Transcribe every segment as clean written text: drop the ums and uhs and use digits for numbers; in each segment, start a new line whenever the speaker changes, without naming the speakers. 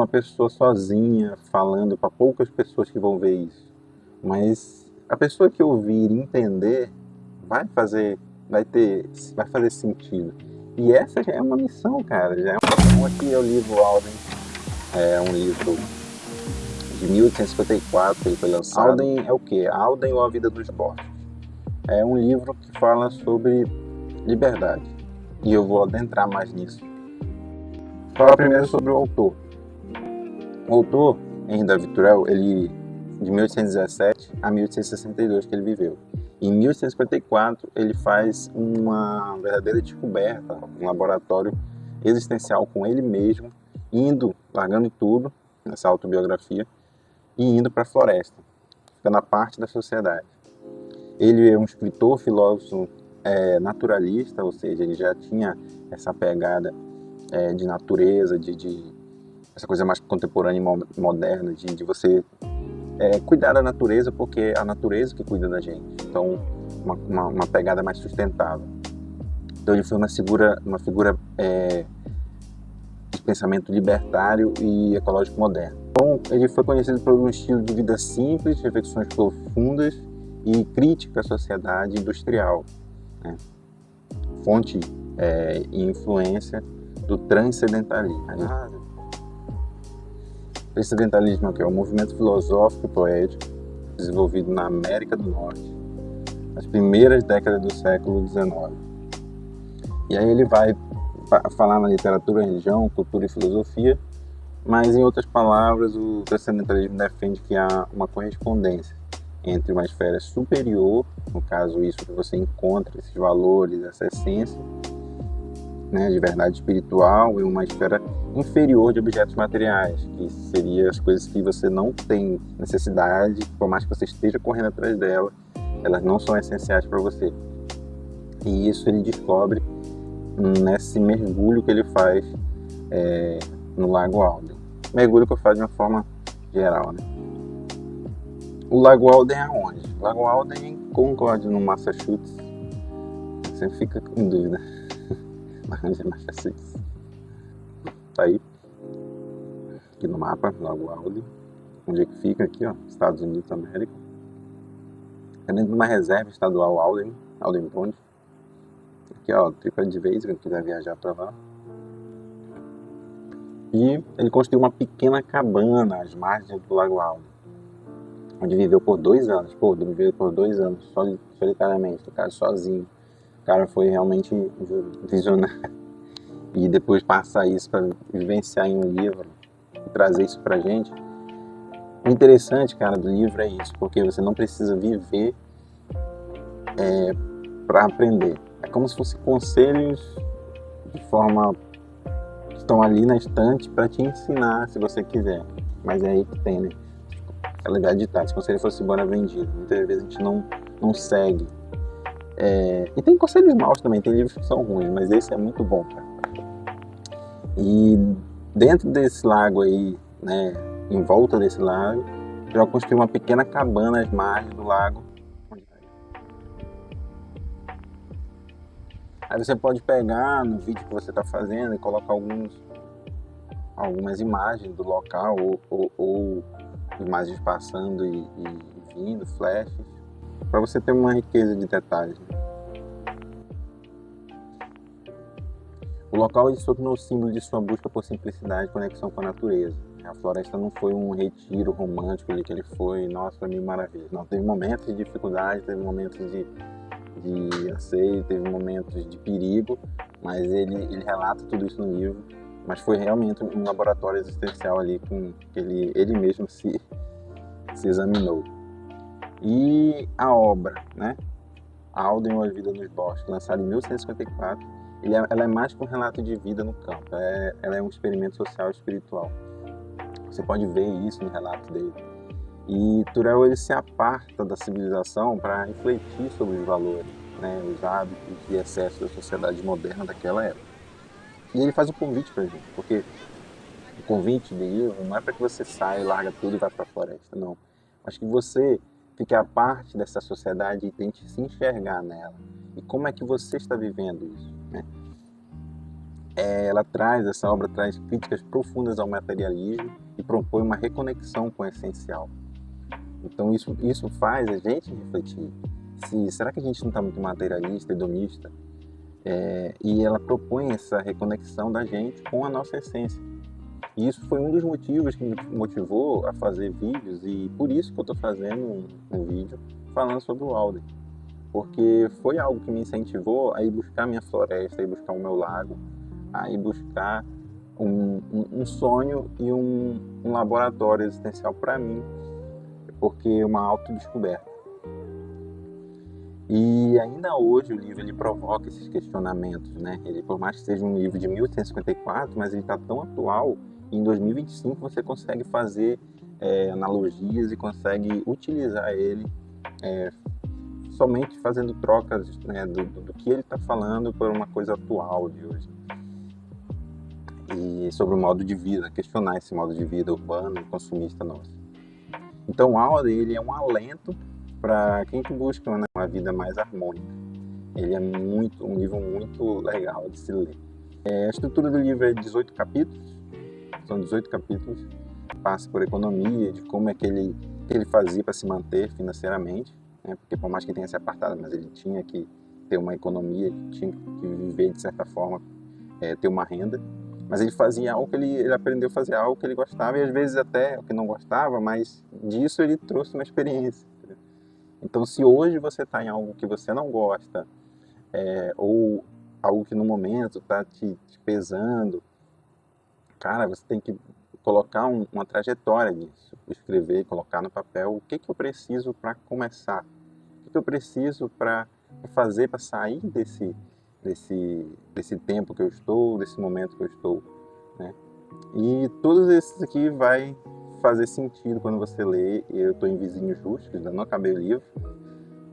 uma pessoa sozinha, falando para poucas pessoas que vão ver isso. Mas a pessoa que ouvir e entender vai fazer sentido. E essa já é uma missão, cara. Já é uma... Aqui é o livro Alden, é um livro de 1854, ele foi lançado. Alden é o quê? Alden ou A Vida dos Borges. É um livro que fala sobre liberdade. E eu vou adentrar mais nisso. Falar primeiro sobre o autor. O autor, Henri David Thoreau, ele de 1817 a 1862 que ele viveu. Em 1854 ele faz uma verdadeira descoberta, um laboratório existencial com ele mesmo, largando tudo nessa autobiografia e indo para a floresta, ficando a parte da sociedade. Ele é um escritor, filósofo, naturalista, ou seja, ele já tinha essa pegada de natureza, de essa coisa mais contemporânea e moderna, de você cuidar da natureza, porque é a natureza que cuida da gente. Então, uma pegada mais sustentável. Então, ele foi uma figura de pensamento libertário e ecológico moderno. Então, ele foi conhecido por um estilo de vida simples, reflexões profundas e crítica à sociedade industrial, né? Fonte e influência do transcendentalismo. Transcendentalismo é um movimento filosófico e poético desenvolvido na América do Norte, nas primeiras décadas do século XIX. E aí ele vai falar na literatura, religião, cultura e filosofia, mas em outras palavras, o transcendentalismo defende que há uma correspondência entre uma esfera superior, no caso isso que você encontra, esses valores, essa essência, né, de verdade espiritual, e uma esfera inferior de objetos materiais, que seriam as coisas que você não tem necessidade, por mais que você esteja correndo atrás delas, elas não são essenciais para você. E isso ele descobre nesse mergulho que ele faz no Lago Alden. Mergulho que eu faço de uma forma geral, né? O Lago Alden é onde? O Lago Alden é em Concord, no Massachusetts. Você fica com dúvida. Mas é Massachusetts. Tá aí. Aqui no mapa, Lago Alden. Onde é que fica? Aqui, ó. Estados Unidos da América. É dentro de uma reserva estadual Alden Pond. Aqui, ó, TripAdvisor, quem quiser viajar pra lá. E ele construiu uma pequena cabana às margens do Lago Alden, onde viveu por 2 anos. Viveu por 2 anos, solitariamente, o cara sozinho. O cara foi realmente visionário. E depois passar isso para vivenciar em um livro e trazer isso pra gente. O interessante, cara, do livro é isso, porque você não precisa viver para aprender. É como se fossem conselhos de forma que estão ali na estante para te ensinar, se você quiser. Mas é aí que tem, né? Aquela ideia de ditado, se o conselho fosse bom, era vendido. Muitas vezes a gente não segue. E tem conselhos maus também, tem livros que são ruins, mas esse é muito bom, cara. E dentro desse lago aí, né, em volta desse lago, já construí uma pequena cabana às margens do lago. Aí você pode pegar no vídeo que você está fazendo e colocar algumas imagens do local ou imagens passando e vindo, flashes, para você ter uma riqueza de detalhes, né? O local se tornou símbolo de sua busca por simplicidade e conexão com a natureza. A floresta não foi um retiro romântico ali que ele foi, nossa, foi mil maravilhas. Não, teve momentos de dificuldade, teve momentos de anseio, teve momentos de perigo, mas ele relata tudo isso no livro. Mas foi realmente um laboratório existencial ali com que ele mesmo se examinou. E a obra, né? Alden ou A Vida nos Bosques, lançada em 1154, ela é mais que um relato de vida no campo, ela é um experimento social e espiritual. Você pode ver isso no relato dele. E Thoreau ele se aparta da civilização para refletir sobre os valores, né, os hábitos e excessos da sociedade moderna daquela época. E ele faz um convite para a gente, porque o convite do livro não é para que você saia, larga tudo e vá para a floresta, não. Mas que você fique a parte dessa sociedade e tente se enxergar nela. E como é que você está vivendo isso, né? essa obra traz críticas profundas ao materialismo e propõe uma reconexão com o essencial. Então isso faz a gente refletir. Será que a gente não está muito materialista, hedonista? E ela propõe essa reconexão da gente com a nossa essência. E isso foi um dos motivos que me motivou a fazer vídeos, e por isso que eu estou fazendo um vídeo falando sobre o Alden. Porque foi algo que me incentivou a ir buscar minha floresta, a ir buscar o meu lago, a ir buscar um sonho e um laboratório existencial para mim, porque é uma autodescoberta. E ainda hoje o livro ele provoca esses questionamentos, né? Ele, por mais que seja um livro de 1854, mas ele está tão atual, e em 2025 você consegue fazer analogias e consegue utilizar ele somente fazendo trocas, né, do que ele está falando por uma coisa atual de hoje. E sobre o modo de vida, questionar esse modo de vida urbano e consumista nosso. Então o Alden ele é um alento para quem que busca uma vida mais harmônica. Ele é um livro muito legal de se ler. A estrutura do livro é 18 capítulos, são 18 capítulos, passa por economia, de como é que ele fazia para se manter financeiramente, né? Porque por mais que tenha se apartado, mas ele tinha que ter uma economia, tinha que viver de certa forma, ter uma renda. Mas ele fazia algo que ele aprendeu a fazer algo que ele gostava, e às vezes até o que não gostava, mas disso ele trouxe uma experiência. Então, se hoje você está em algo que você não gosta, ou algo que no momento está te pesando, cara, você tem que colocar uma trajetória nisso, escrever, colocar no papel o que eu preciso para começar, o que eu preciso para fazer, para sair desse tempo que eu estou, desse momento que eu estou, né? E todos esses aqui vai fazer sentido quando você lê. Eu estou em Vizinhos Rústicos, ainda não acabei o livro,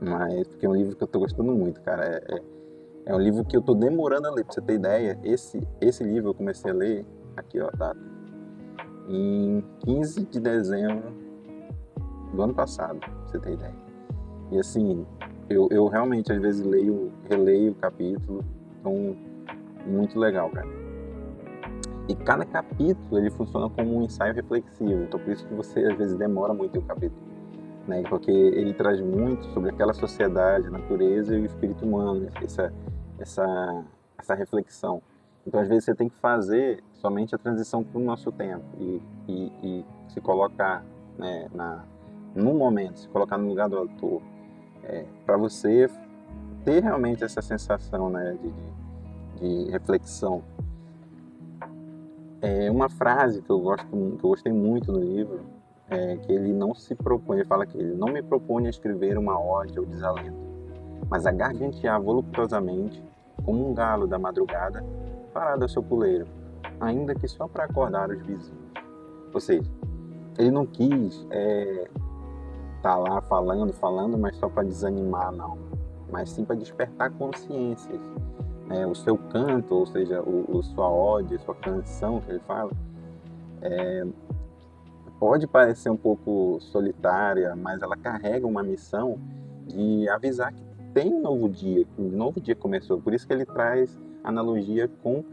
mas porque é um livro que eu estou gostando muito, cara. É um livro que eu estou demorando a ler, pra você ter ideia. Esse livro eu comecei a ler, aqui ó, a data, em 15 de dezembro do ano passado, pra você ter ideia. E assim, eu realmente às vezes releio o capítulo, então muito legal, cara. E cada capítulo ele funciona como um ensaio reflexivo, então por isso que você às vezes demora muito em um capítulo, né? Porque ele traz muito sobre aquela sociedade, a natureza e o espírito humano, essa reflexão. Então às vezes você tem que fazer somente a transição para o nosso tempo e se colocar, né, no momento, se colocar no lugar do autor, para você ter realmente essa sensação, né, de reflexão. Uma frase que eu gostei muito no livro é que ele não se propõe, ele fala que ele não me propõe a escrever uma ode ou desalento, mas a gargantear voluptuosamente como um galo da madrugada parado ao seu puleiro, ainda que só para acordar os vizinhos. Ou seja, ele não quis tá lá falando, mas só para desanimar, não, mas sim para despertar consciências. O seu canto, ou seja, sua ode, sua canção que ele fala, pode parecer um pouco solitária, mas ela carrega uma missão de avisar que tem um novo dia, que um novo dia começou. Por isso que ele traz analogia com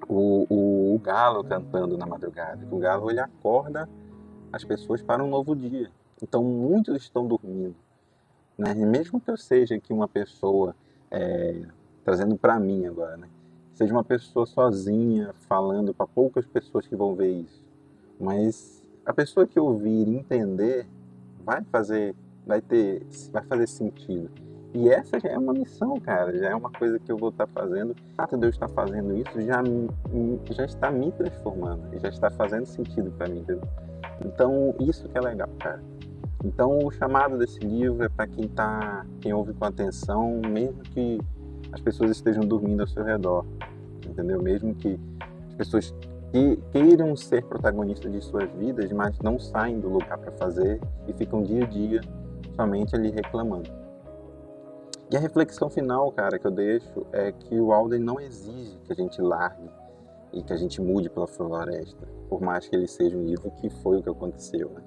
o galo cantando na madrugada. O galo ele acorda as pessoas para um novo dia. Então muitos estão dormindo, né? E mesmo que eu seja aqui uma pessoa, trazendo para mim agora, né? Seja uma pessoa sozinha, falando para poucas pessoas que vão ver isso, mas a pessoa que ouvir e entender vai fazer sentido. E essa já é uma missão, cara, já é uma coisa que eu vou estar fazendo. O fato de eu estar fazendo isso já está me transformando, já está fazendo sentido para mim, entendeu? Então isso que é legal, cara. Então o chamado desse livro é para quem ouve com atenção, mesmo que as pessoas estejam dormindo ao seu redor, entendeu? Mesmo que as pessoas queiram ser protagonistas de suas vidas, mas não saem do lugar para fazer e ficam dia a dia somente ali reclamando. E a reflexão final, cara, que eu deixo é que o Alden não exige que a gente largue e que a gente mude pela floresta, por mais que ele seja um livro que foi o que aconteceu, né?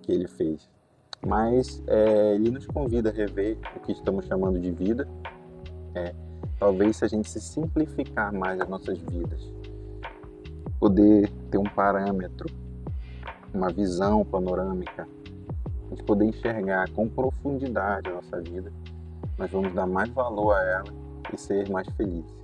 Que ele fez. Mas ele nos convida a rever o que estamos chamando de vida, Talvez se a gente se simplificar mais as nossas vidas, poder ter um parâmetro, uma visão panorâmica, a gente poder enxergar com profundidade a nossa vida, nós vamos dar mais valor a ela e ser mais felizes.